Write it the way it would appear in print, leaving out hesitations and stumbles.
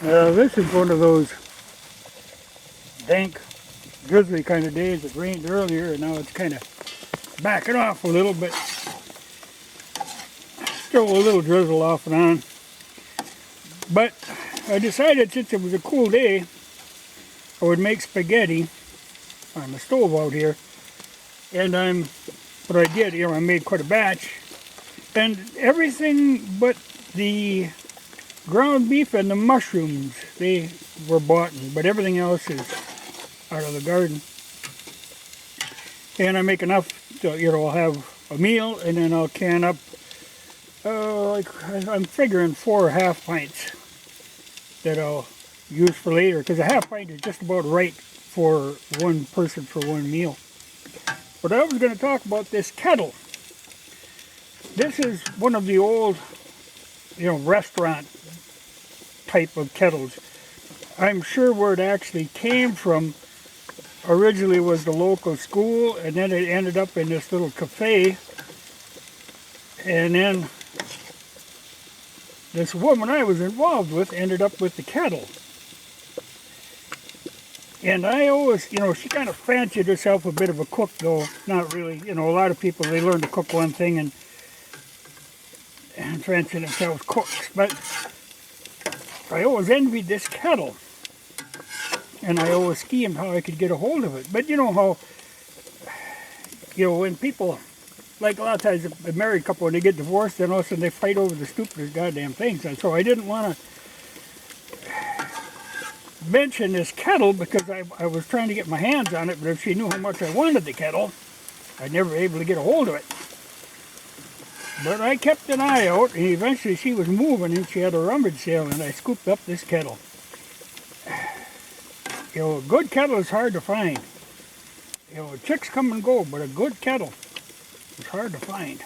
This is one of those dank, drizzly kind of days. It rained earlier and now it's kind of backing off a little, but still a little drizzle off and on. But I decided since it was a cool day, I would make spaghetti on the stove out here. And what I did, I made quite a batch. And everything but the ground beef and the mushrooms, they were bought, but everything else is out of the garden. And I make enough so, I'll have a meal and then I'll can up, I'm figuring 4 half pints that I'll use for later, because a half pint is just about right for one person for one meal. But I was going to talk about this kettle. This is one of the old, restaurant type of kettles. I'm sure where it actually came from originally was the local school, and then it ended up in this little cafe. And then this woman I was involved with ended up with the kettle. And I always, she kind of fancied herself a bit of a cook, though not really. A lot of people, they learn to cook one thing and fancy themselves cooks. But I always envied this kettle. And I always schemed how I could get a hold of it. But you know how, when people, like a lot of times a married couple, when they get divorced, then all of a sudden they fight over the stupidest goddamn things. And so I didn't want to mention this kettle because I was trying to get my hands on it, but if she knew how much I wanted the kettle, I'd never be able to get a hold of it. But I kept an eye out, and eventually she was moving and she had a rummage sale, and I scooped up this kettle. A good kettle is hard to find. Chicks come and go, but a good kettle is hard to find.